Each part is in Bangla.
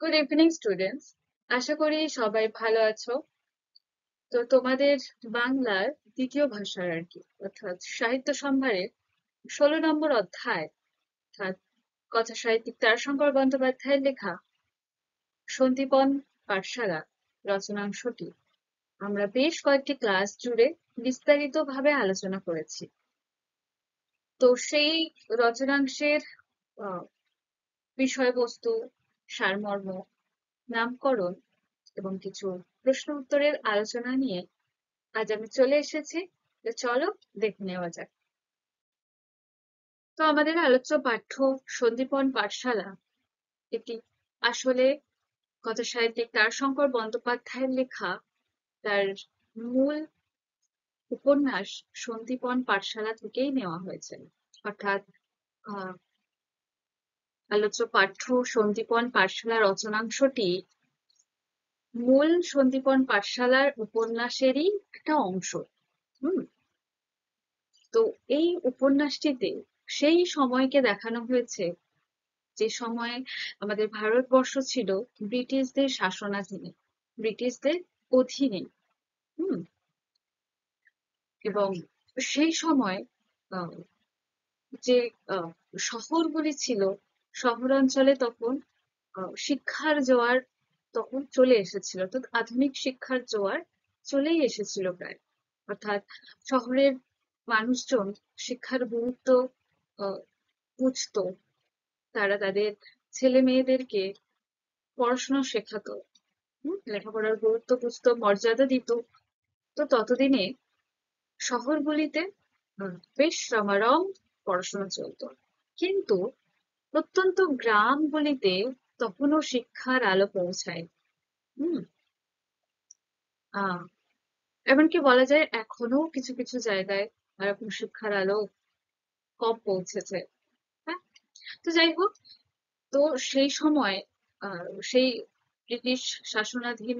Good evening students. আশা করি সবাই ভালো আছো। তো তোমাদের বাংলার দ্বিতীয় ভাষার আর কি অর্থাৎ সাহিত্য সম্ভারের 16 নম্বর অধ্যায় অর্থাৎ কথা সাহিত্যিক তারাশঙ্কর বন্দ্যোপাধ্যায়ের লেখা সন্দীপন পাঠশালা রচনাংশটি আমরা বেশ কয়েকটি ক্লাস জুড়ে বিস্তারিতভাবে আলোচনা করেছি। তো সেই রচনাংশের আহ, বিষয়বস্তু, সারমর্ম, নামকরণ এবং কিছু প্রশ্ন উত্তরের আলোচনা নিয়ে আজ আমি চলে এসেছি। তো চলো দেখে নেওয়া যাক। তো আমাদের আলোচ্য পাঠ্য সন্দীপন পাঠশালা এটি আসলে কথা সাহিত্যিক তারাশঙ্কর বন্দ্যোপাধ্যায়ের লেখা তার মূল উপন্যাস সন্দীপন পাঠশালা থেকেই নেওয়া হয়েছে। অর্থাৎ আহ আলোচ্য পাঠ্য সন্দীপন পাঠশালা রচনাংশটি মূল সন্দীপন পাঠশালার উপন্যাসেরই একটা অংশ। হুম তো এই উপন্যাসটিতে সেই সময়কে দেখানো হয়েছে যে সময়ে আমাদের ভারতবর্ষ ছিল ব্রিটিশদের শাসনাধীনে, ব্রিটিশদের অধীনে। হুম এবং সেই সময় আহ, যে আহ, শহরগুলি ছিল, শহরাঞ্চলে তখন শিক্ষার জোয়ার তখন চলে এসেছিল, তো আধুনিক শিক্ষার জোয়ার চলেই এসেছিল প্রায়। অর্থাৎ শহরের মানুষজন শিক্ষার গুরুত্ব আহ, বুঝতো, তারা তাদের ছেলে মেয়েদেরকে পড়াশোনা শেখাতো, লেখাপড়ার গুরুত্ব বুঝতো, মর্যাদা দিত। তো ততদিনে শহরগুলিতে বেশ রমারম পড়াশোনা চলতো, কিন্তু প্রত্যন্ত গ্রামগুলিতে তখনও শিক্ষার আলো পৌঁছায়। হুম আহ এমনকি বলা যায় এখনো কিছু কিছু জায়গায় এরকম শিক্ষার আলো কম পৌঁছেছে। হ্যাঁ, তো যাই হোক, তো সেই সময় সেই ব্রিটিশ শাসনাধীন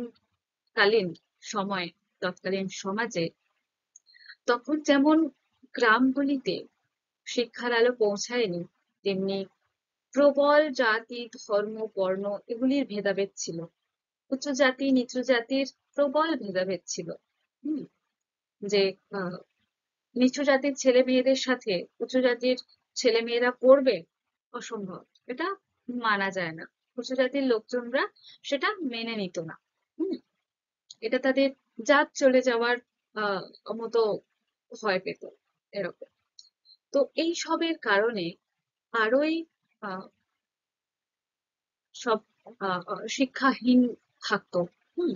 কালীন সময়, তৎকালীন সমাজে তখন যেমন গ্রামগুলিতে শিক্ষার আলো পৌঁছায়নি, তেমনি প্রবল জাতি, ধর্ম, বর্ণ এগুলির ভেদাভেদ ছিল। উচ্চ জাতি নিচু জাতির প্রবল ভেদাভেদ ছিল। হুম যে আহ, নিচু জাতির ছেলে মেয়েদের সাথে উঁচু জাতির ছেলে মেয়েরা পড়বে, অসম্ভব, এটা মানা যায় না। উঁচু জাতির লোকজনরা সেটা মেনে নিত না। হুম এটা তাদের জাত চলে যাওয়ার মতো ভয় পেত, এরকম। তো এই সবের কারণে আরোই আহ, সব শিক্ষাহীন থাকতো। হুম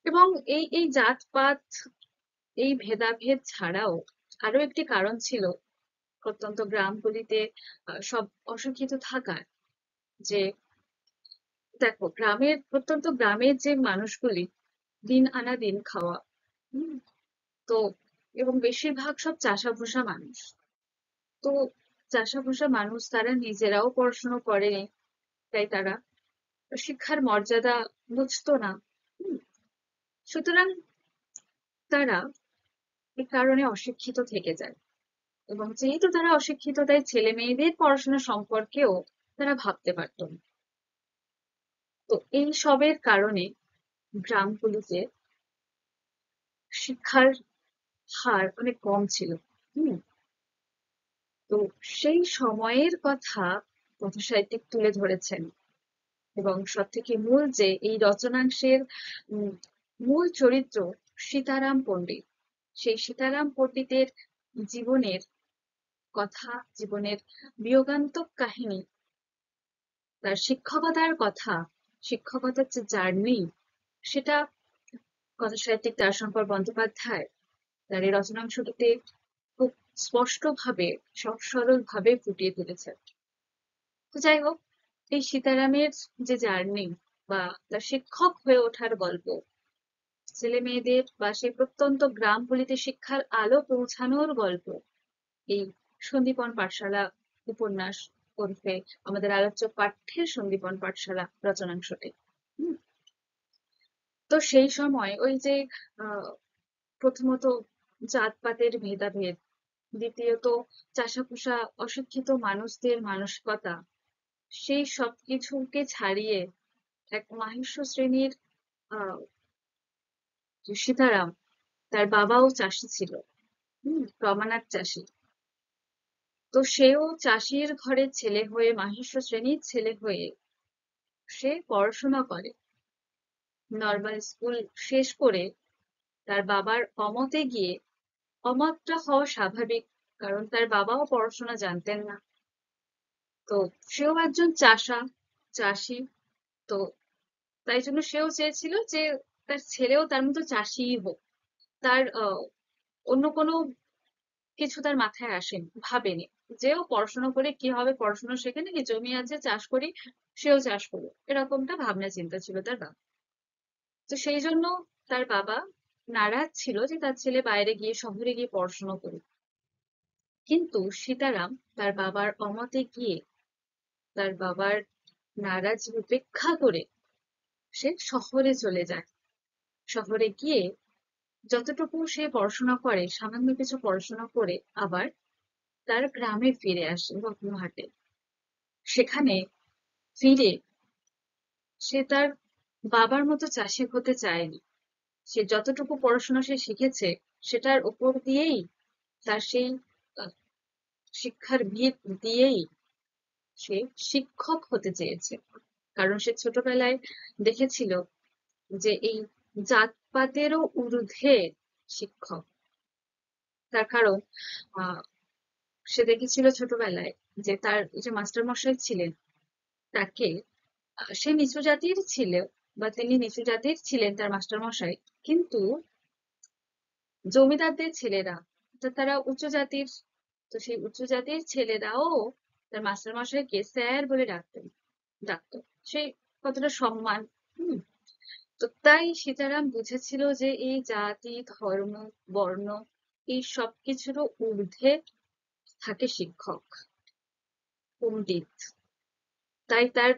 এবং এই এই জাতপাত, এই ভেদাভেদ ছাড়াও আরো একটি কারণ ছিল প্রত্যন্ত গ্রামগুলিতে সব অশিক্ষিত থাকার। যে দেখো, প্রত্যন্ত গ্রামের যে মানুষগুলি দিন আনা দিন খাওয়া, হুম তো এবং বেশিরভাগ সব চাষাভুষা মানুষ। তো চাষাভুষা মানুষ, তারা নিজেরাও পড়াশোনা করেনি, তাই তারা শিক্ষার মর্যাদা বুঝতো না। হুম, সুতরাং তারা এই কারণে অশিক্ষিত থেকে যায়, এবং যেহেতু তারা অশিক্ষিত তাই ছেলে মেয়েদের পড়াশোনা সম্পর্কেও তারা ভাবতে পারতো না। তো এই সবের কারণে গ্রামগুলিতে শিক্ষার হার অনেক কম ছিল। হুম তো সেই সময়ের কথা কথাসাহিত্যিক তুলে ধরেছেন, এবং সব থেকে মূল যে এই রচনাংশের উম, মূল চরিত্র সীতারাম পণ্ডিত, সেই সীতারাম পণ্ডিতের জীবনের কথা, জীবনের বিয়োগান্তক কাহিনী, তার শিক্ষকতার কথা, শিক্ষকতার যে জার্নি, সেটা কথাসাহিত্যিক তারাশঙ্কর বন্দ্যোপাধ্যায় তার এই রচনাংশটিতে খুব স্পষ্টভাবে, সহজ সরল ভাবে ফুটিয়ে তুলেছেন। তো যাই হোক, এই সীতারামের যে জার্নি বা তার শিক্ষক হয়ে ওঠার গল্প, ছেলে মেয়েদের বা সেই প্রত্যন্ত গ্রামগুলিতে শিক্ষার আলো পৌঁছানোর গল্প, এই সন্দীপন পাঠশালা উপন্যাস ওরফে আমাদের আলোচ্য পাঠ্যের সন্দীপন পাঠশালা রচনাংশটি। হুম, তো সেই সময় ওই যে আহ প্রথমত জাতপাতের ভেদাভেদ, দ্বিতীয়ত চাষাভুষা অশিক্ষিত মানুষদের মানসিকতা, সেই সবকিছুকে ছাড়িয়ে এক মাহেশ্য শ্রেণীর আহ যে সীতারাম, তার বাবাও চাষী ছিল, রমানাথ চাষী। তো সেও চাষির ঘরের ছেলে হয়ে, মাহেশ্য শ্রেণীর ছেলে হয়ে সে পড়াশোনা করে। নর্মাল স্কুল শেষ করে তার বাবার অমতে গিয়ে, অমতটা হওয়া স্বাভাবিক, কারণ তার বাবাও পড়াশোনা জানতেন না। তো সেও একজন চাষী। তো তাই জন্য সেও চেয়েছিল যে তার ছেলেও তার মতো চাষীই হোক। তার অন্য কোনো কিছু তার মাথায় আসেনি, ভাবেনি যেও পড়াশোনা করে কি হবে, পড়াশোনা শেখে নাকি, জমি আছে চাষ করি, সেও চাষ করবে, এরকমটা ভাবনা চিন্তা ছিল তার বাবা। তো সেই জন্য তার বাবা নারাজ ছিল যে তার ছেলে বাইরে গিয়ে, শহরে গিয়ে পড়াশোনা করুক। কিন্তু সীতারাম তার বাবার অমতে গিয়ে, তার বাবার নারাজি উপেক্ষা করে সে শহরে চলে যায়। শহরে গিয়ে যতটুকু সে পড়াশোনা করে, সামান্য কিছু পড়াশোনা করে আবার তার গ্রামে ফিরে আসে, রত্নহাটে। সেখানে ফিরে সে তার বাবার মতো চাষী হতে চায়নি। সে যতটুকু পড়াশোনা সে শিখেছে, সেটার উপর দিয়েই, তার সেই আহ, শিক্ষার ভিত দিয়েই সে শিক্ষক হতে চেয়েছে। কারণ সে ছোটবেলায় দেখেছিল যে এই জাতপাতেরও ঊর্ধ্বে শিক্ষক। তার কারণ আহ সে দেখেছিল ছোটবেলায় যে তার যে মাস্টার মশাই ছিলেন, তাকে সে নিচু জাতির ছিল, বা তিনি নিচু জাতির ছিলেন তার মাস্টার মশাই, কিন্তু জমিদারদের ছেলেরা, তো তারা উচ্চ জাতির। তো সেই উচ্চ জাতির ছেলেরাও তার মাস্টার মশাইকে স্যার বলে ডাকতো। সেই কতটা সম্মান। হম তো তাই সীতারাম বুঝেছিল যে এই জাতি, ধর্ম, বর্ণ, এই সবকিছুরও ঊর্ধ্বে থাকে শিক্ষক, পণ্ডিত। তাই তার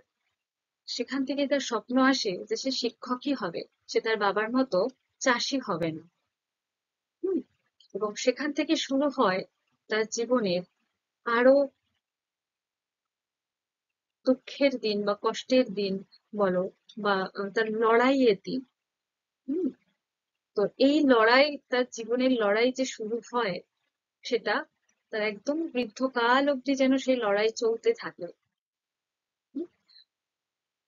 সেখান থেকে তার স্বপ্ন আসে যে সে শিক্ষকই হবে, সে তার বাবার মতো চাষী হবে না। হুম এবং সেখান থেকে শুরু হয় তার জীবনের আরো দুঃখের দিন বা কষ্টের দিন বলো, বা তার লড়াইয়ের দিন। হুম তো এই লড়াই, তার জীবনের লড়াই যে শুরু হয়, সেটা তার একদম বৃদ্ধকাল অব্দি যেন সেই লড়াই চলতে থাকে। হুম,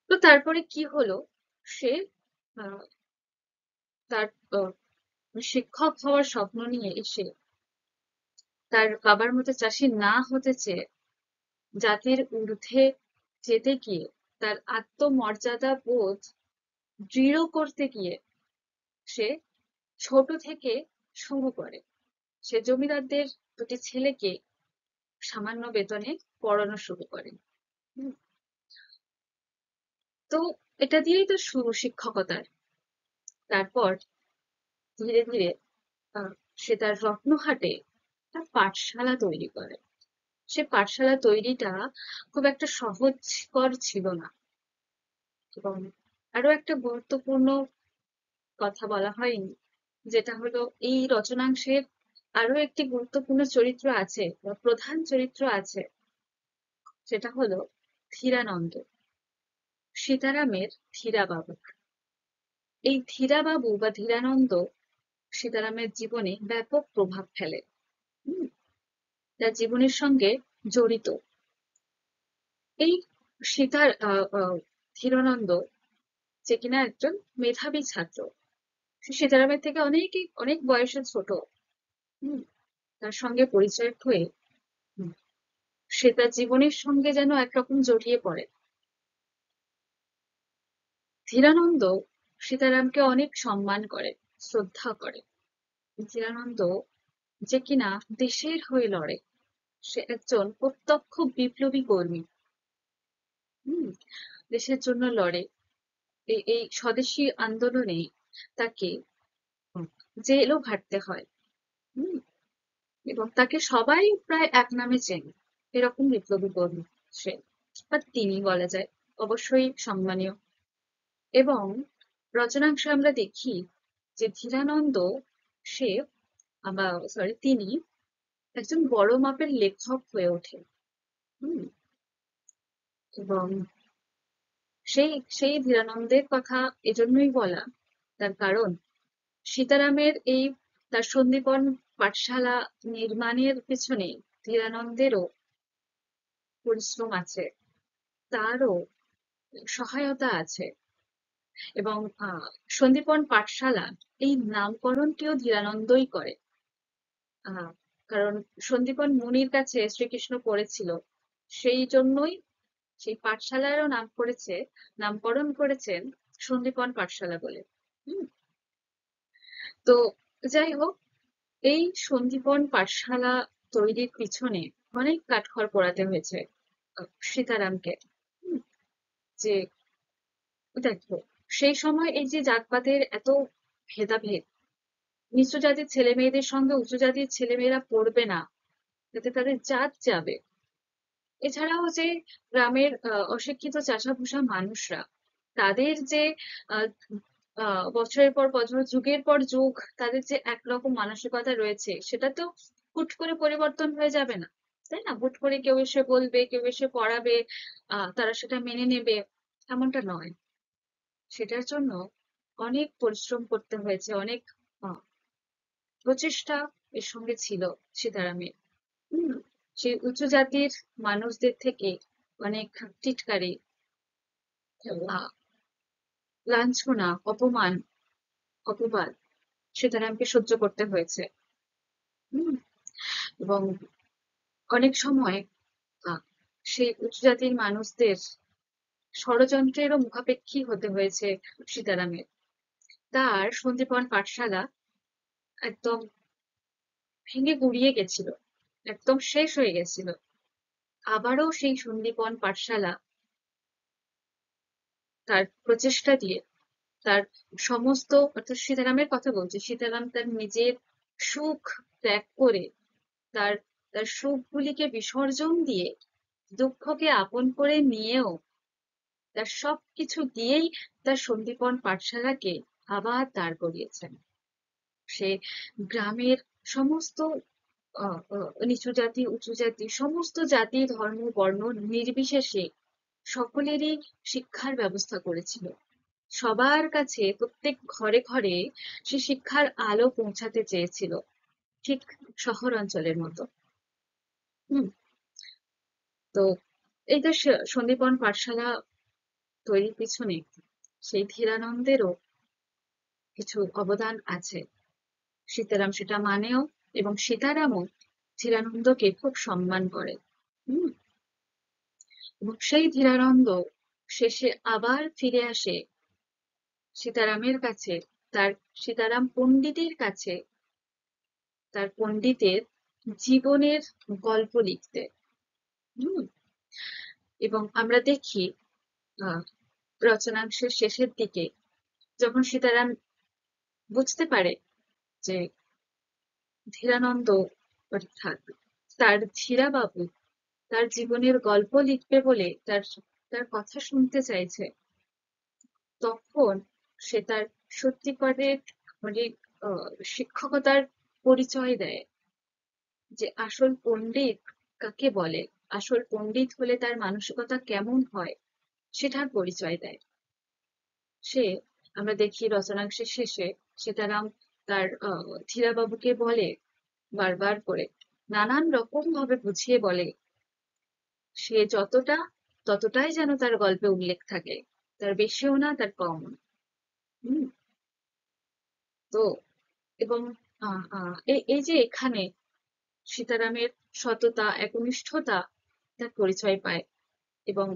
তো তারপরে কি হলো, সে আহ, তার শিক্ষক হওয়ার স্বপ্ন নিয়ে এসে তার বাবার মতো চাষি না হতে চেয়ে জাতির ঊর্ধ্বে যেতে গিয়ে, তার আত্মমর্যাদা বোধ দৃঢ় করতে গিয়ে সে ছোট থেকে শুরু করে। সে জমিদারদের দুটি ছেলেকে সামান্য বেতনে পড়ানো শুরু করে। হুম, তো এটা দিয়েই তো শুরু শিক্ষকতার। তারপর ধীরে ধীরে আহ, সে তার রত্নহাটে একটা পাঠশালা তৈরি করে। সে পাঠশালা তৈরিটা খুব একটা সহজকর ছিল না। এবং আরো একটা গুরুত্বপূর্ণ কথা বলা হয়নি, যেটা হলো এই রচনাংশের আরো একটি গুরুত্বপূর্ণ চরিত্র আছে, বা প্রধান চরিত্র আছে, সেটা হলো ধীরানন্দ, সীতারামের ধীরাবাবু। এই ধীরাবাবু বা ধীরানন্দ সীতারামের জীবনে ব্যাপক প্রভাব ফেলে। হুম, তার জীবনের সঙ্গে জড়িত। এই সীতার ধীরানন্দ, যে কিনা একজন মেধাবী ছাত্র, সে সীতারামের থেকে অনেক বয়সে ছোট। হুম, তার সঙ্গে পরিচয় হয়ে হুম, সে তার জীবনের সঙ্গে যেন একরকম জড়িয়ে পড়ে। ধীরানন্দ সীতারামকে অনেক সম্মান করে, শ্রদ্ধা করে। ধীরানন্দ যে কিনা দেশের হয়ে লড়ে, সে একজন প্রত্যক্ষ বিপ্লবী কর্মী। হুম দেশের জন্য লড়ে। এই স্বদেশী আন্দোলনে তাকে জেলও খাটতে হয়। হুম এবং তাকে সবাই প্রায় এক নামে চেনে, এরকম বিপ্লবী কর্মী সে, বা তিনি বলা যায়, অবশ্যই সম্মানীয়। এবং রচনাংশে আমরা দেখি যে ধীরানন্দ, সে বা সরি তিনি একজন বড় মাপের লেখক হয়ে ওঠে। হুম এবং সেই সেই ধীরানন্দের কথা এজন্যই বলা, তার কারণ সীতারামের এই তার সন্দীপন পাঠশালা নির্মাণের পেছনে ধীরানন্দেরও পরিশ্রম আছে, তারও সহায়তা আছে। এবং সন্দীপন পাঠশালা এই নামকরণটিও ধীরানন্দই করে। আহ কারণ সন্দীপন মুনির কাছে শ্রীকৃষ্ণ পড়েছিল, সেই জন্যই সেই পাঠশালারও নামকরণ করেছেন সন্দীপন পাঠশালা বলে। হুম। তো যাই হোক, এই সন্দীপন পাঠশালা তৈরির পিছনে অনেক কাঠখড় পোড়াতে হয়েছে সীতারামকে। হুম, যে দেখো, সেই সময় এই যে জাতপাতের এত ভেদাভেদ, নিচু জাতির ছেলে মেয়েদের সঙ্গে উঁচু জাতির ছেলেমেয়েরা পড়বে না, যাতে তাদের জাত যাবে। এছাড়াও যে গ্রামের অশিক্ষিত চাষাভুষা মানুষরা, তাদের যে আহ, বছরের পর বছর, যুগের পর যুগ তাদের যে একরকম মানসিকতা রয়েছে, সেটা তো হুট করে পরিবর্তন হয়ে যাবে না, তাই না? হুট করে কেউ এসে বলবে, কেউ এসে পড়াবে, তারা সেটা মেনে নেবে, এমনটা নয়। সেটার জন্য অনেক পরিশ্রম করতে হয়েছে, অনেক আহ, প্রচেষ্টা এর সঙ্গে ছিল সীতারামের। হুম, সেই উঁচু জাতির মানুষদের থেকে অনেক টিটকারি, আহ, লাঞ্ছনা, অপমান, অপবাদ সীতারামকে সহ্য করতে হয়েছে। হুম, এবং অনেক সময় আহ, সেই উঁচু জাতির মানুষদের ষড়যন্ত্রেরও মুখাপেক্ষী হতে হয়েছে সীতারামের। তার সন্দীপন পাঠশালা একদম ভেঙে গুড়িয়ে গেছিল, একদম শেষ হয়ে গেছিল। আবারও সেই সন্দীপন পাঠশালা তার প্রচেষ্টা দিয়ে, তার সমস্ত, অর্থাৎ সীতারামের কথা বলছি, সীতারাম তার নিজের সুখ ত্যাগ করে, তার তার সুখগুলিকে বিসর্জন দিয়ে, দুঃখকে আপন করে নিয়েও, তার সবকিছু দিয়েই তার সন্দীপন পাঠশালাকে আবার দাঁড় করিয়েছেন। সে গ্রামের সমস্ত নিচু জাতি, উঁচু জাতি, সমস্ত জাতি, ধর্ম, বর্ণ নির্বিশেষে সকলেরই শিক্ষার ব্যবস্থা করেছিল। সবার কাছে, প্রত্যেক ঘরে ঘরে সে শিক্ষার আলো পৌঁছাতে চেয়েছিল, ঠিক শহর অঞ্চলের মতো। হুম। তো এই যে সন্দীপন পাঠশালা তৈরির পিছনে সেই ধীরানন্দেরও কিছু অবদান আছে। সীতারাম সেটা মানেও, এবং সীতারামও ধীরানন্দকে খুব সম্মান করে। হুম। এবং সেই ধীরানন্দ শেষে আবার ফিরে আসে সীতারামের কাছে, তার সীতারাম পণ্ডিতের কাছে, তার পণ্ডিতের জীবনের গল্প লিখতে। হুম। এবং আমরা দেখি আহ রচনাংশের শেষের দিকে, যখন সীতারাম বুঝতে পারে যে ধীরানন্দ, অর্থাৎ তার ধীরাবাবু, তার জীবনের গল্প লিখবে বলে তার তার কথা শুনতে চাইছে, তখন সে তার সত্যিকারের মানে শিক্ষকতার পরিচয় দেয়, যে আসল পণ্ডিত কাকে বলে, আসল পণ্ডিত হলে তার মানসিকতা কেমন হয়, সেটার পরিচয় দেয় সে। আমরা দেখি রচনাংশের শেষে সীতারাম তার ধীরাবাবুকে বলে, বারবার করে নানান রকম ভাবে বুঝিয়ে বলে, সে যতটা, ততটাই যেন তার গল্পে উল্লেখ থাকে, তার বেশিও না, তার কমও না। হম। তো এবং এই যে এখানে সীতারামের সততা, একনিষ্ঠতা তার পরিচয় পায়। এবং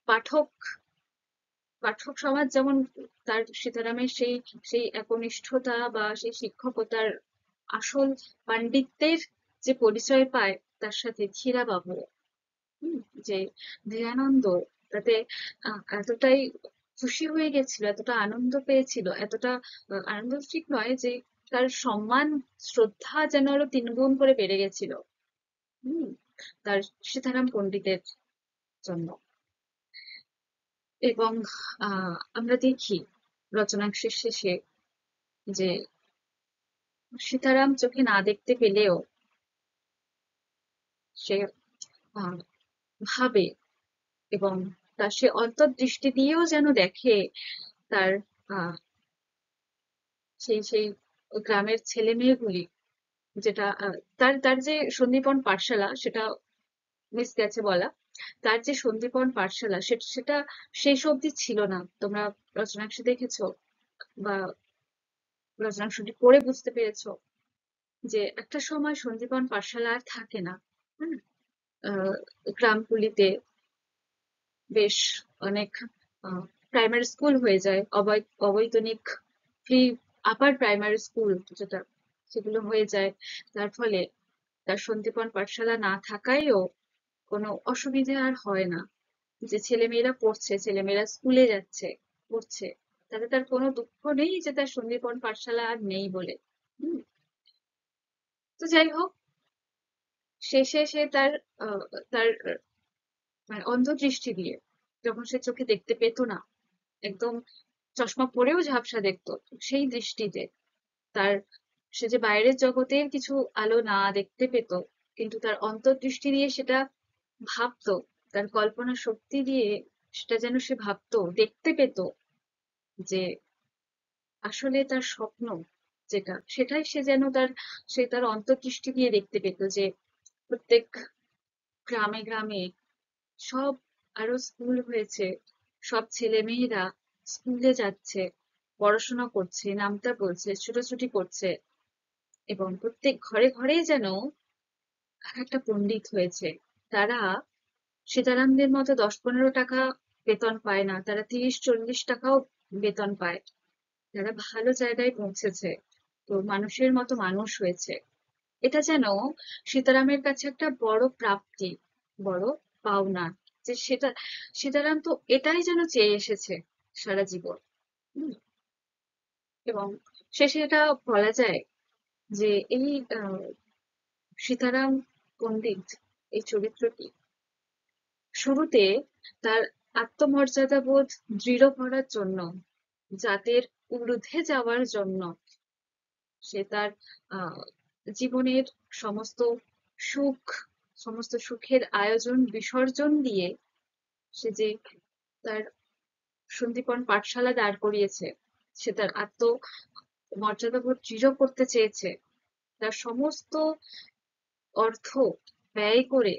পাঠক পাঠক সমাজ যেমন তার সীতারামের সেই সেই একনিষ্ঠতা বা সেই শিক্ষকতার আসল পাণ্ডিত্যের যে পরিচয় পায়, তার সাথে ধীরাবাবু, যে দয়ানন্দ, তাতে এতটাই খুশি হয়ে গেছিল, এতটা আনন্দ পেয়েছিল, এতটা আনন্দ ঠিক নয়, যে তার সম্মান, শ্রদ্ধা যেন আরো 3 গুণ করে বেড়ে গেছিল। হম। তার সীতারাম পণ্ডিতের জন্য। এবং আমরা দেখি রচনাংশের শেষে যে সীতারাম চোখে না দেখতে পেলেও সে ভাবে, এবং তার সে অন্তর্দৃষ্টি দিয়েও যেন দেখে তার আহ সেই সেই গ্রামের ছেলে মেয়েগুলি, যেটা তার তার যে সন্দীপন পাঠশালা, সেটা মিস গেছে বলা। তার যে সন্দীপন পাঠশালা সেটা শেষ অবধি ছিল না। তোমরা রচনাংশ দেখেছো বা রচনাংশটি পড়ে বুঝতে পেরেছো যে একটা সময় সন্দীপন পাঠশালা আর থাকে না। হুম, গ্রামগুলিতে বেশ অনেক প্রাইমারি স্কুল হয়ে যায়, অবৈতনিক প্রি আপার প্রাইমারি স্কুল যেটা, সেগুলো হয়ে যায়। তার ফলে তার সন্দীপন পাঠশালা না থাকায়ও কোনো অসুবিধা আর হয় না, যে ছেলেমেয়েরা পড়ছে, ছেলেমেয়েরা স্কুলে যাচ্ছে, পড়ছে, তাতে তার কোনো দুঃখ নেই যে তার সন্দীপন পাঠশালা আর নেই বলে। হুম, তো যাই হোক, শেষে সে তার তার মানে অন্ধদৃষ্টি দিয়ে, যখন সে চোখে দেখতে পেত না, একদম চশমা পরেও ঝাপসা দেখতো, সেই দৃষ্টিতে তার, সে যে বাইরের জগতের কিছু আলো না দেখতে পেত, কিন্তু তার অন্তর্দৃষ্টি দিয়ে সেটা ভাবতো, তার কল্পনা শক্তি দিয়ে সেটা যেন সে ভাবতো, দেখতে পেত যে আসলে তার স্বপ্ন যেটা, সেটাই সে যেন সে তার অন্তর্দৃষ্টি দিয়ে দেখতে পেত, যে প্রত্যেক গ্রামে গ্রামে সব আরো স্কুল হয়েছে, সব ছেলে মেয়েরা স্কুলে যাচ্ছে, পড়াশোনা করছে, নামতা বলছে, ছুটোছুটি করছে, এবং প্রত্যেক ঘরে ঘরেই যেন একটা পণ্ডিত হয়েছে। তারা সীতারামদের মতো 10-15 টাকা বেতন পায় না, তারা 30-40 টাকাও বেতন পায়। তারা ভালো জায়গায় পৌঁছেছে, তো মানুষের মতো মানুষ হয়েছে। এটা যেন সীতারামের কাছে একটা বড় প্রাপ্তি, বড় পাওনা, যে সীতারাম তো এটাই যেন চেয়ে এসেছে সারা জীবন। হুম, এবং শেষে এটা বলা যায় যে এই সীতারাম পণ্ডিত, এই চরিত্রটি শুরুতে তার আত্মমর্যাদাবোধ দৃঢ় করার জন্য, জাতের ঊর্ধ্বে যাওয়ার জন্য, সে তার আহ জীবনের সমস্ত সুখ, সমস্ত সুখের আয়োজন বিসর্জন দিয়ে সে যে তার সন্দীপন পাঠশালা দাঁড় করিয়েছে, সে তার আত্মমর্যাদাবোধ দৃঢ় করতে চেয়েছে, তার সমস্ত অর্থ ব্যয় করে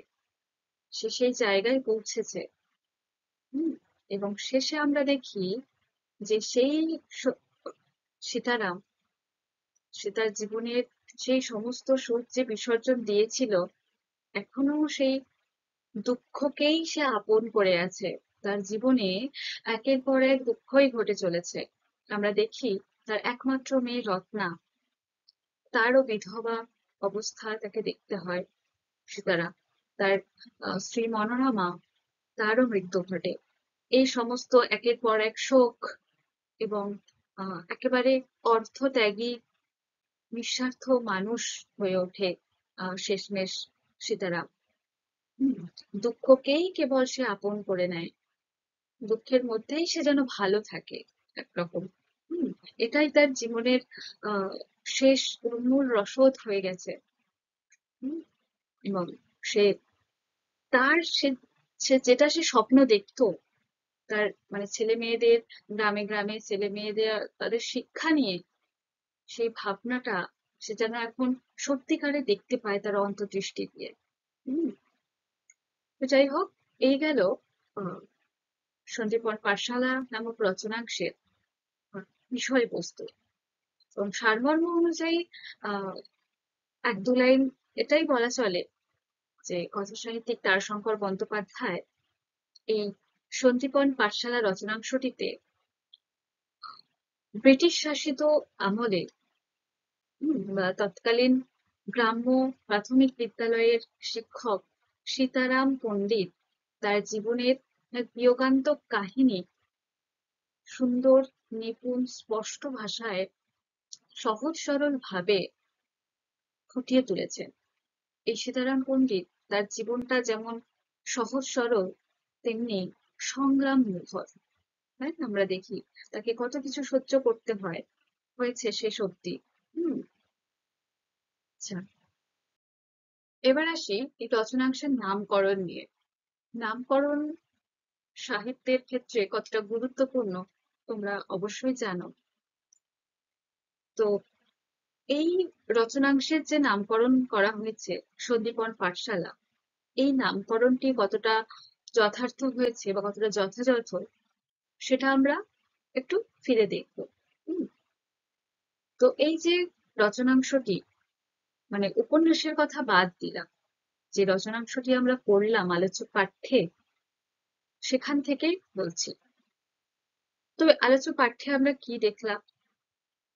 সে সেই জায়গায় পৌঁছেছে। হুম, এবং শেষে আমরা দেখি যে সেই সীতারাম, সে তার জীবনের সেই সমস্ত সুখ যে বিসর্জন দিয়েছিল, এখনো সেই দুঃখকেই সে আপন করে আছে। তার জীবনে একের পর এক দুঃখই ঘটে চলেছে। আমরা দেখি তার একমাত্র মেয়ে রত্না, তারও বিধবা অবস্থা তাকে দেখতে হয়। সীতারাম, তার স্ত্রী মনোরমা, তারও মৃত্যু ঘটে। এই সমস্ত একের পর এক শোক এবং একেবারে অর্থত্যাগী নিঃস্বার্থ মানুষ হয়ে ওঠে শেষমেশ সীতারাম। হুম, দুঃখকেই কেবল সে আপন করে নেয়, দুঃখের মধ্যেই সে যেন ভালো থাকে একরকম। হুম, এটাই তার জীবনের আহ শেষ মূল রসদ হয়ে গেছে। হুম, এবং সে তার সে সে যেটা সে স্বপ্ন দেখতো, তার মানে ছেলে মেয়েদের, গ্রামে গ্রামে ছেলে মেয়েদের তাদের শিক্ষা নিয়ে, সেই ভাবনাটা সে যেন এখন সত্যিকারে দেখতে পায় তার অন্তর্দৃষ্টি দিয়ে। হুম, তো যাই হোক, এই গেল আহ, সঞ্জীবন পাঠশালা নামক রচনাংশের বিষয়বস্তু। এবং সারমর্ম অনুযায়ী আহ 1-2 লাইন এটাই বলা চলে যে কথাসাহিত্যিক তারাশঙ্কর বন্দ্যোপাধ্যায় এই সঞ্জীবন পাঠশালা রচনাংশটিতে ব্রিটিশ শাসিত আমলে বা তৎকালীন গ্রাম্য প্রাথমিক বিদ্যালয়ের শিক্ষক সীতারাম পণ্ডিত তার জীবনের এক বিয়োগান্তক কাহিনী সুন্দর, নিপুণ, স্পষ্ট ভাষায় সহজ সরল ভাবে ফুটিয়ে তুলেছেন। এই সীতারাম পণ্ডিত তার জীবনটা যেমন সহজ সরল, তেমনি সংগ্রাম মুখর। তাই না? আমরা দেখি তাকে কত কিছু সহ্য করতে হয়েছে শেষ অবধি। হুম, আচ্ছা, এবার আসি এই রচনাংশের নামকরণ নিয়ে। নামকরণ সাহিত্যের ক্ষেত্রে কতটা গুরুত্বপূর্ণ তোমরা অবশ্যই জানো। তো এই রচনাংশের যে নামকরণ করা হয়েছে সন্দীপন পাঠশালা, এই নামকরণটি কতটা যথার্থ হয়েছে বা কতটা যথাযথ সেটা আমরা একটু ফিরে দেখব। হুম, তো এই যে রচনাংশটি, মানে উপন্যাসের কথা বাদ দিলাম, যে রচনাংশটি আমরা পড়লাম আলোচ্য পাঠ্যে, সেখান থেকেই বলছি। তবে আলোচ্য পাঠ্যে আমরা কি দেখলাম,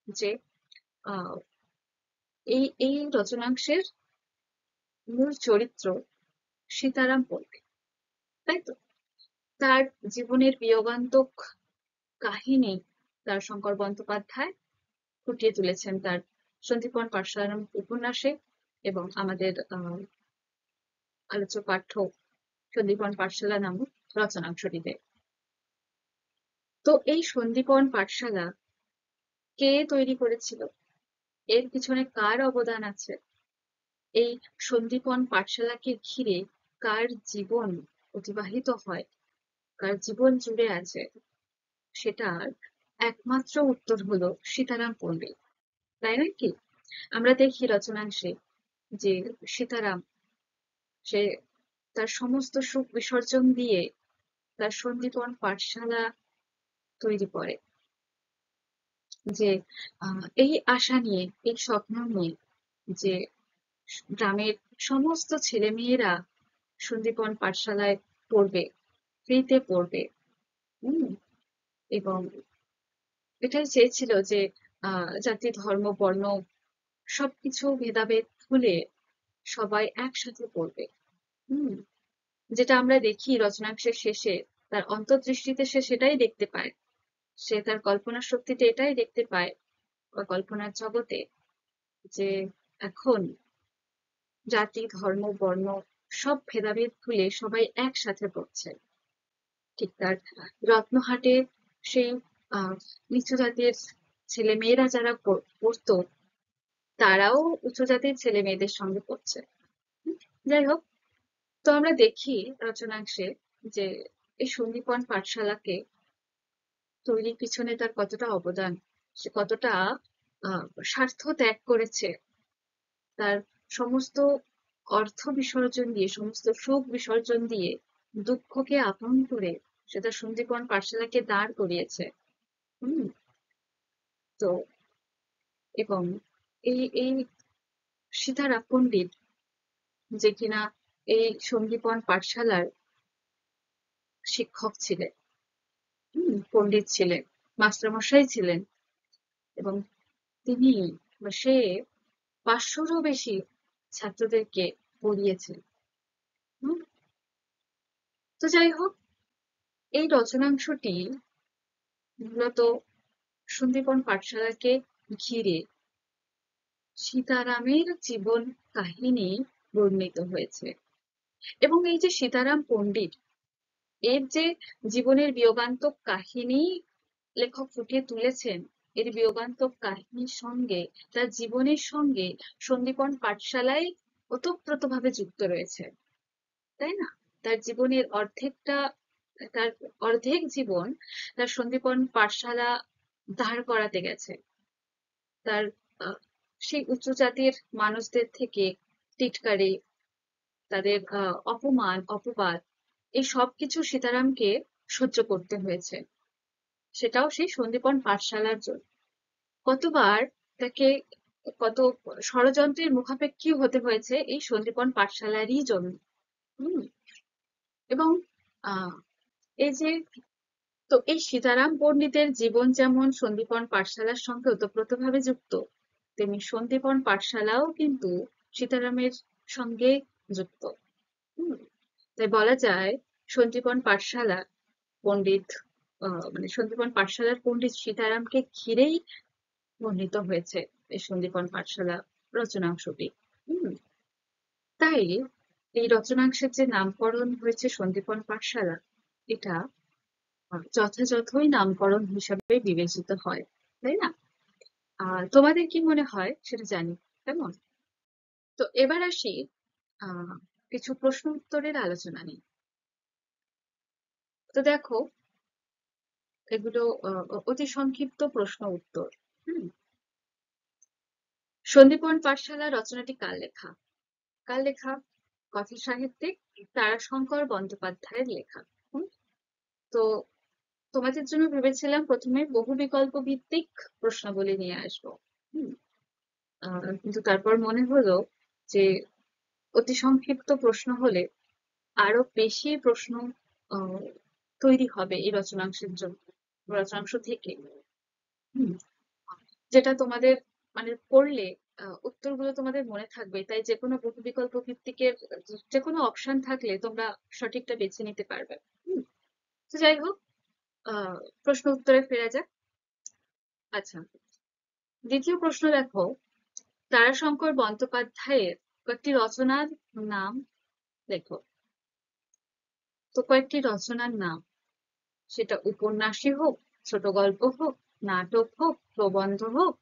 যে আহ এই রচনাংশের মূল চরিত্র সীতারাম পণ্ডিত, তাই তো? তার জীবনের বিয়োগান্তক কাহিনী তার শঙ্কর বন্দ্যোপাধ্যায় ফুটিয়ে তুলেছেন তার সন্দীপন পাঠশালা নামক উপন্যাসে, এবং আমাদের আলোচ্য পাঠ্য সন্দীপন পাঠশালা নামক রচনাংশটিতে। তো এই সন্দীপন পাঠশালা কে তৈরি করেছিল, এর পিছনে কার অবদান আছে, এই সন্দীপন পাঠশালাকে ঘিরে কার জীবন অতিবাহিত হয়, কার জীবন জুড়ে আছে, সেটার একমাত্র উত্তর হলো সীতারাম পণ্ডিত, তাই নয় কি? আমরা দেখি রচনাংশে যে সীতারাম, সে তার সমস্ত সুখ বিসর্জন দিয়ে তার সন্দীপন পাঠশালা তৈরি করে, যে এই আশা নিয়ে, এই স্বপ্ন নিয়ে, যে গ্রামের সমস্ত ছেলে মেয়েরা সন্দীপন পাঠশালায় পড়বে, ফ্রিতে পড়বে। হম, এবং এটাই চেয়েছিল যে জাতি ধর্ম বর্ণ সবকিছু ভেদাভেদ ভুলে সবাই একসাথে পড়বে। হম, যেটা আমরা দেখি রচনাংশের শেষে, তার অন্তর্দৃষ্টিতে সে সেটাই দেখতে পায়, সে তার কল্পনার শক্তিতে এটাই দেখতে পায়, বা কল্পনার জগতে, যে এখন জাতি ধর্ম বর্ণ সব ভেদাভেদ ভুলে সবাই একসাথে পড়ছে। ঠিক তার রত্নহাটে সেই নিচু জাতের ছেলে মেয়েরা যারা পড়তো, তারাও উঁচু জাতের ছেলে মেয়েদের সঙ্গে পড়ছে। যাই হোক, তো আমরা দেখি রচনাংশে যে এই সন্দীপন পাঠশালাকে তৈরির পিছনে তার কতটা অবদান, সে কতটা স্বার্থ ত্যাগ করেছে, তার সমস্ত অর্থ বিসর্জন দিয়ে, সমস্ত সুখ বিসর্জন দিয়ে, দুঃখকে আপন করে সে তার সন্দীপন পাঠশালাকে দাঁড় করিয়েছে। হম, তো এবং এই সীতারাম পণ্ডিত, যে কিনা এই সন্দীপন পাঠশালার শিক্ষক ছিলেন, পণ্ডিত ছিলেন, মাস্টারমশাই ছিলেন, এবং তিনি বা সে 500'রও বেশি ছাত্রদেরকে পড়িয়েছেন। হুম, তো যাই হোক, এই রচনাংশটি মূলত সন্দীপন পাঠশালাকে ঘিরে সীতারামের জীবন কাহিনী বর্ণিত হয়েছে। এবং এই যে সীতারাম পণ্ডিত, এর যে জীবনের বিয়োগান্তক কাহিনী লেখক ফুটিয়ে তুলেছেন, এর বিয়োগান্তক কাহিনীর সঙ্গে, তার জীবনের সঙ্গে সন্দীপন পাঠশালায় ওতপ্রোতভাবে যুক্ত রয়েছে, তাই না? তার জীবনের অর্ধেকটা, তার অর্ধেক জীবন তার সন্দীপন পাঠশালা দাঁড় করাতে গেছে। তার সেই উচ্চ জাতির মানুষদের থেকে টিটকারি, তাদের অপমান অপবাদ, এই সবকিছু সীতারামকে সহ্য করতে হয়েছে, সেটাও সেই সন্দীপন পাঠশালার জন্য। কতবার তাকে, কত ষড়যন্ত্রের মুখাপেক্ষী হতে হয়েছে এই সন্দীপন পাঠশালারই জন্য। হম, এবং আহ এই যে, তো এই সীতারাম পণ্ডিতের জীবন যেমন সন্দীপন পাঠশালার সঙ্গে ওতপ্রোতভাবে যুক্ত, তেমনি সন্দীপন পাঠশালাও কিন্তু সীতারামের সঙ্গে যুক্ত। হুম, তাই বলা যায় সন্দীপন পাঠশালা পণ্ডিত, মানে সন্দীপন পাঠশালার পণ্ডিত সীতারামকে ঘিরেই বর্ণিত হয়েছে এই সন্দীপন পাঠশালা রচনাংশটি। হুম, তাই এই রচনাংশের যে নামকরণ হয়েছে সন্দীপন পাঠশালা, এটা যথাযথই নামকরণ হিসাবে বিবেচিত হয়, তাই না? তোমাদের কি মনে হয় সেটা জানি, কেমন? তো এবার আসি আহ কিছু প্রশ্ন উত্তরের আলোচনা নিয়ে। তো দেখো, এগুলো অতি সংক্ষিপ্ত প্রশ্ন উত্তর। হুম। সন্দীপন পাঠশালা রচনাটি কার লেখা? কার লেখা? কথা সাহিত্যিক তারাশঙ্কর বন্দ্যোপাধ্যায়ের লেখা। হুম। তো তোমাদের জন্য ভেবেছিলাম প্রথমে বহু বিকল্প ভিত্তিক প্রশ্নাবলী নিয়ে আসবো। হুম। কিন্তু তারপর মনে হলো যে অতি সংক্ষিপ্ত প্রশ্ন হলে আরো বেশি প্রশ্ন আহ, তৈরি হবে এই রচনাংশ থেকে। হুম। যেটা তোমাদের মানে পড়লে উত্তরগুলো তোমাদের মনে থাকবে, তাই যে কোনো বহু বিকল্প ভিত্তিকের যে কোনো অপশন থাকলে তোমরা সঠিকটা বেছে নিতে পারবে। হুম। তো যাই হোক, আহ প্রশ্ন উত্তরে ফেরা যাক। আচ্ছা, দ্বিতীয় প্রশ্ন দেখো, তারাশঙ্কর বন্দ্যোপাধ্যায়ের কয়েকটি রচনার নাম লেখো। তো কয়েকটি রচনার নাম, সেটা উপন্যাসই হোক, ছোট গল্প হোক, নাটক হোক, প্রবন্ধ হোক,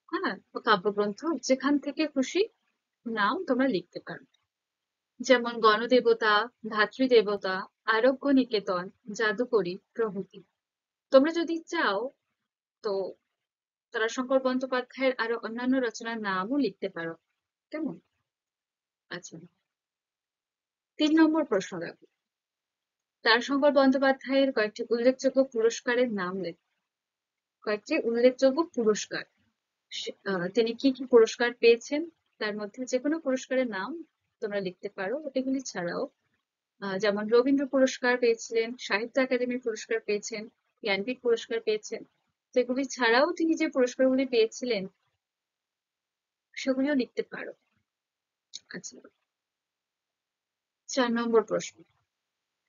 হ্যাঁ, ও কাব্যগ্রন্থ হোক, যেখান থেকে খুশি নাম তোমরা লিখতে পারো। যেমন গণদেবতা, ধাত্রীদেবতা, আরোগ্য নিকেতন, জাদুকরী প্রভৃতি। তোমরা যদি চাও তো তারাশঙ্কর বন্দ্যোপাধ্যায়ের আরো অন্যান্য রচনার নামও লিখতে পারো। কেমন? আচ্ছা, 3 নম্বর প্রশ্ন দেখো, তারাশঙ্কর বন্দ্যোপাধ্যায়ের কয়েকটি উল্লেখযোগ্য পুরস্কারের নাম লেখ। কয়েকটি উল্লেখযোগ্য পুরস্কার, তিনি কি কি পুরস্কার পেয়েছেন তার মধ্যে যে কোনো পুরস্কারের নাম তোমরা লিখতে পারো। এগুলি ছাড়াও যেমন রবীন্দ্র পুরস্কার পেয়েছিলেন, সাহিত্য একাডেমি পুরস্কার পেয়েছেন, জ্ঞানপীঠ পুরস্কার পেয়েছেন। তো এগুলি ছাড়াও তিনি যে পুরস্কারগুলি পেয়েছিলেন সেগুলিও লিখতে পারো। আচ্ছা, 4 নম্বর প্রশ্ন,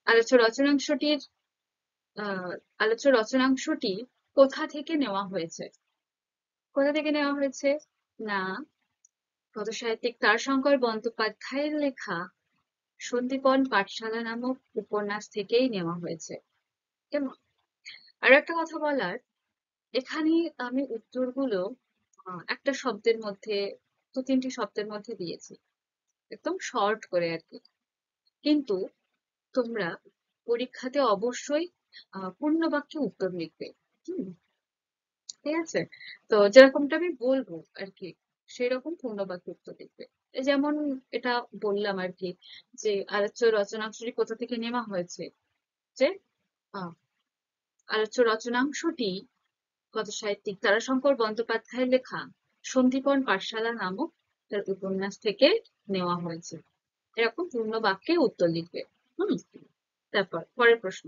আলোচ্য রচনাংশটির আহ আলোচ্য রচনাংশটি কোথা থেকে নেওয়া হয়েছে? কোথা থেকে নেওয়া হয়েছে? না, কথাসাহিত্যিক তারাশঙ্কর বন্দ্যোপাধ্যায়ের লেখা সন্দীপন পাঠশালা নামক উপন্যাস থেকেই নেওয়া হয়েছে। কেমন? আর একটা কথা বলার, এখানে আমি উত্তরগুলো একটা শব্দের মধ্যে, 2-3টি শব্দের মধ্যে দিয়েছি, একদম শর্ট করে আর কি। কিন্তু তোমরা পরীক্ষাতে অবশ্যই পূর্ণ বাক্যে উত্তর লিখবে। হুম। ঠিক আছে? তো যেরকমটা আমি বলবো আর কি, সেরকম পূর্ণ বাক্যে উত্তর লিখবে। যেমন এটা বললাম আর কি, যে আলোচ্য রচনাংশটি কোথা থেকে নেওয়া হয়েছে, যে আহ, আলোচ্য রচনাংশটি কথাসাহিত্যিক তারাশঙ্কর বন্দ্যোপাধ্যায়ের লেখা সন্দীপন পাঠশালা নামক তার উপন্যাস থেকে নেওয়া হয়েছে। এরকম পূর্ণ বাক্যে উত্তর লিখবে। হুম। তারপর পরের প্রশ্ন,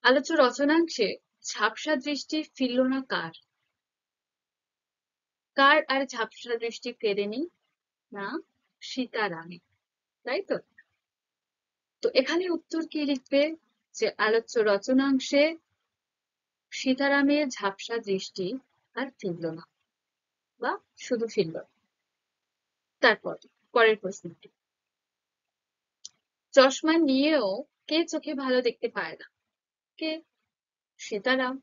আলোচ্য রচনাংশে ঝাপসা দৃষ্টি ফিরল না কার? কার আর ঝাপসা দৃষ্টি ফেরেনি? না, সীতারামের। তাই তো? তো এখানে উত্তর কি লিখবে? যে আলোচ্য রচনাংশে সীতারামের ঝাপসা দৃষ্টি আর ফিরল না, বা শুধু ফিরল না। তারপর পরের প্রশ্নটি, চশমা নিয়েও কে চোখে ভালো দেখতে পায় না? কে? সীতারাম।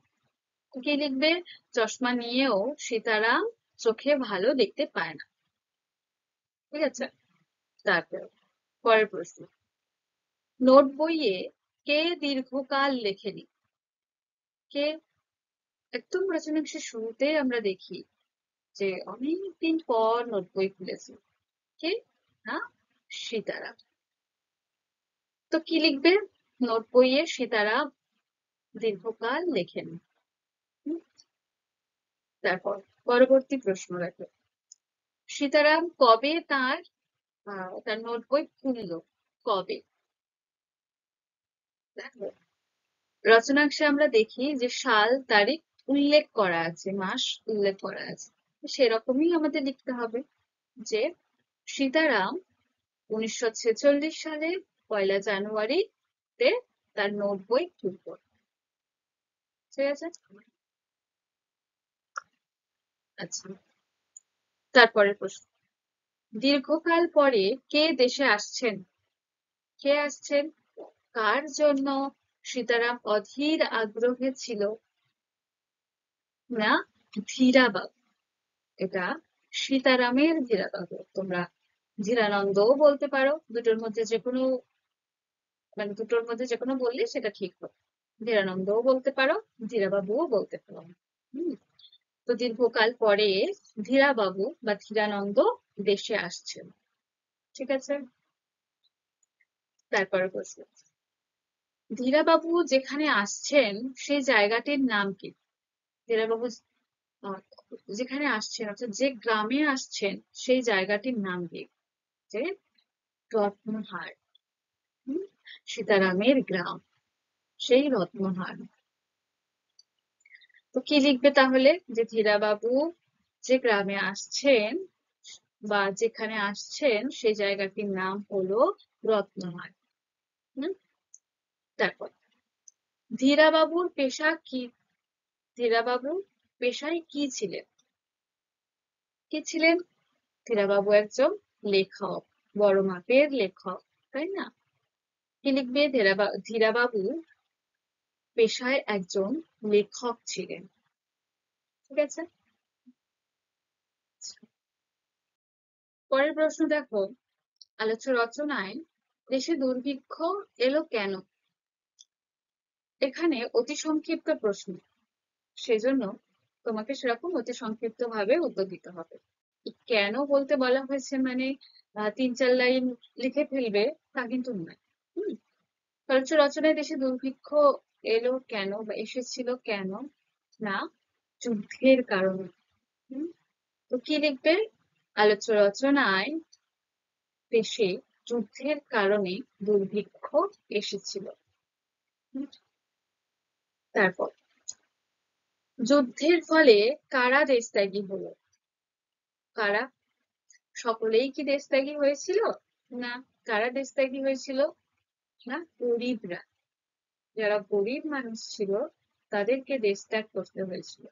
কি লিখবে? চশমা নিয়েও সীতারাম চোখে ভালো দেখতে পায় না। ঠিক আছে? তারপর পরের প্রশ্ন, নোট বইয়ে কে দীর্ঘকাল লেখেনি? কে? একদম রচনাংশের শুরুতেই আমরা দেখি যে অনেকদিন পর নোট বই খুলেছে। কে? না, সীতারাম। তো কি লিখবে? নোট বইয়ে সীতারাম দীর্ঘকাল লেখেন। তারপর পরবর্তী প্রশ্ন রাখো, সীতারাম কবে তার নোট বই খুললো? কবে? দেখো, রচনাংশে আমরা দেখি যে সাল তারিখ উল্লেখ করা আছে, মাস উল্লেখ করা আছে। সেরকমই আমাদের লিখতে হবে যে সীতারাম 1946 সালে 1 জানুয়ারিতে তার নোট বই খুলল। ঠিক আছে? আচ্ছা, তারপরের প্রশ্ন, দীর্ঘকাল পরে কে দেশে আসছেন? কে আসছেন? কার জন্য সীতারাম অধীর আগ্রহে ছিল? না, ধীরাবাবু। এটা সীতারামের ধীরাবাবু। তোমরা ধীরানন্দও বলতে পারো, দুটোর মধ্যে যে কোনো মানে দুটোর মধ্যে যে কোনো বললে সেটা ঠিক হবে। ধীরানন্দও বলতে পারো, ধীরাবাবুও বলতে পারো। হুম। তো দীর্ঘকাল পরে ধীরাবাবু বা ধীরানন্দ দেশে আসছেন। ঠিক আছে, তারপরে প্রশ্ন, ধীরাবাবু যেখানে আসছেন সেই জায়গাটির নাম কি? ধীরাবাবু আহ, যেখানে আসছেন অর্থাৎ যে গ্রামে আসছেন সেই জায়গাটির নাম কি? যে রত্নহার। হুম, সীতারামের গ্রাম সেই রত্নহার। তো কি লিখবে তাহলে? যে ধীরাবাবু যে গ্রামে আসছেন বা যেখানে আসছেন সেই জায়গাটির নাম হলো রত্নহার। হুম, তারপর ধীরাবাবুর পেশা কি? ধীরাবাবু পেশায় কি ছিলেন? কি ছিলেন? ধীরাবাবু একজন লেখক, বড় মাপের লেখক, তাই না? কি লিখবে? ধীরাবাবু পেশায় একজন লেখক ছিলেন। ঠিক আছে, পরের প্রশ্ন দেখো, আলোচ্য রচনায় দেশে দুর্ভিক্ষ এলো কেন? এখানে অতি সংক্ষিপ্ত প্রশ্ন, সেজন্য তোমাকে সেরকম অতি সংক্ষিপ্ত ভাবে উত্তর দিতে হবে। কেন বলতে বলা হয়েছে মানে 3-4 লাইন লিখে ফেলবে তা কিন্তু নয়। হুম, আলোচ্য রচনায় দেশে দুর্ভিক্ষ এলো কেন বা এসেছিল কেন? না, যুদ্ধের কারণে। হুম, তো কি লিখবে? আলোচ্য রচনায় দেশে যুদ্ধের কারণে দুর্ভিক্ষ এসেছিল। হুম, তারপর যুদ্ধের ফলে কারা দেশত্যাগী হলো? কারা? সকলেই কি দেশত্যাগী হয়েছিল? না। কারা দেশত্যাগী হয়েছিল? না, গরিবরা। যারা গরিব মানুষ ছিল তাদেরকে দেশত্যাগ করতে হয়েছিল।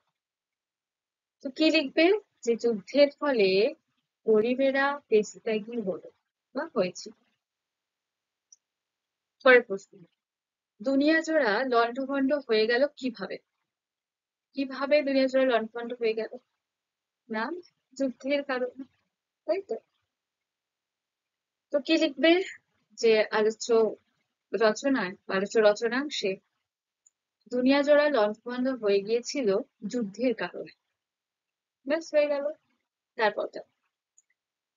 তো কি লিখবে? যে যুদ্ধের ফলে গরিবেরা দেশত্যাগী হলো বা হয়েছিল। পরের প্রশ্ন, দুনিয়া জোড়া লন্ডভন্ড হয়ে গেল কিভাবে? কিভাবে দুনিয়া জোড়া লন্ডভন্ড হয়ে গেল? না, যুদ্ধের কারণে, তাই তো? তো কি লিখবে? যে আলোচ্য রচনায় বা আলোচ্য রচনাংশে দুনিয়া জোড়া লন্ডভন্ড হয়ে গিয়েছিল যুদ্ধের কারণে। ব্যাস হয়ে গেল। তারপর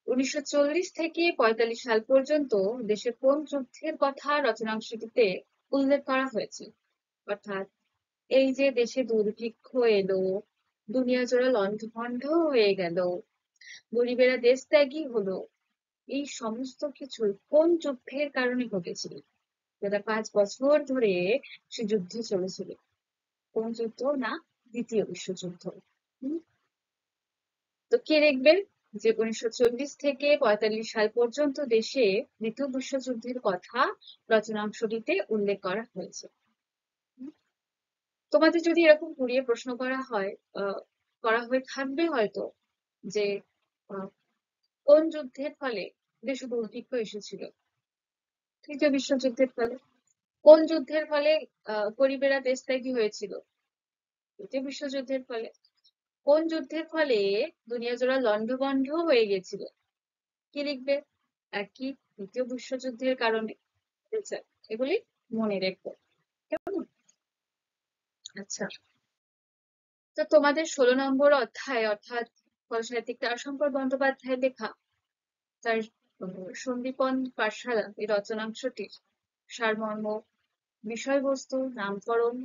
1940 থেকে 45 সাল পর্যন্ত দেশে কোন যুদ্ধের কথা রচনাংশটিতে উল্লেখ করা হয়েছে? অর্থাৎ এই যে দেশে দুর্ভিক্ষ এলো, দুনিয়া জোড়া লন্ডভন্ড হয়ে গেল, গরিবেরা দেশত্যাগী হলো, এই সমস্ত কিছু কোন যুদ্ধের কারণে ঘটেছিল? যেটা 5 বছর ধরে সে যুদ্ধ চলেছিল। কোন যুদ্ধ? না, দ্বিতীয় বিশ্বযুদ্ধ। হুম, তো কি লিখবে? যে 1940 থেকে 45 সাল পর্যন্ত দেশে দ্বিতীয় বিশ্বযুদ্ধের কথা রচনাংশটিতে উল্লেখ করা হয়েছে। হুম, তোমাদের যদি এরকম ঘুরিয়ে প্রশ্ন করা হয়, করা হয়ে থাকবে হয়তো, যে আহ, কোন যুদ্ধের ফলে দেশে দুর্ভিক্ষ এসেছিল? তৃতীয় বিশ্বযুদ্ধের ফলে। কোন যুদ্ধের ফলে গরিবেরা দেশত্যাগী হয়েছিল? তৃতীয় বিশ্বযুদ্ধের ফলে। কোন যুদ্ধের ফলে দুনিয়া জোড়া লন্ডভন্ড হয়ে গেছিল? কি লিখবে? একই, দ্বিতীয় বিশ্বযুদ্ধের কারণে। আচ্ছা, এগুলি মনে রেখো, কেমন? আচ্ছা, তো তোমাদের 16 নম্বর অধ্যায় অর্থাৎ কথাসাহিত্যিক তারাশঙ্কর বন্দ্যোপাধ্যায় লেখা তার সন্দীপন পাঠশালা এই রচনাংশটির সারমর্ম, বিষয়বস্তু, নামকরণ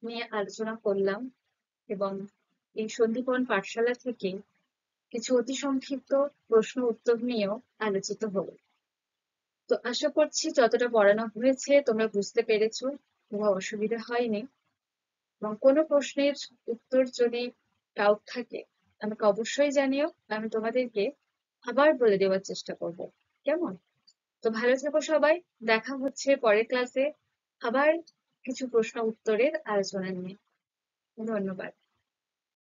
নিয়ে আলোচনা করলাম এবং এই সন্দীপন পাঠশালা থেকে কিছু অতি সংক্ষিপ্ত প্রশ্ন উত্তর নিয়েও আলোচিত হলো। তো আশা করছি যতটা পড়ানো হয়েছে তোমরা বুঝতে পেরেছো, কোনো অসুবিধা হয়নি। এবং কোনো প্রশ্নের উত্তর যদি ডাউট থাকে আমাকে অবশ্যই জানিও, আমি তোমাদেরকে আবার বলে দেওয়ার চেষ্টা করব। কেমন? তো ভালো থেকো সবাই, দেখা হচ্ছে পরের ক্লাসে আবার কিছু প্রশ্ন উত্তরের আলোচনা নিয়ে। ধন্যবাদ।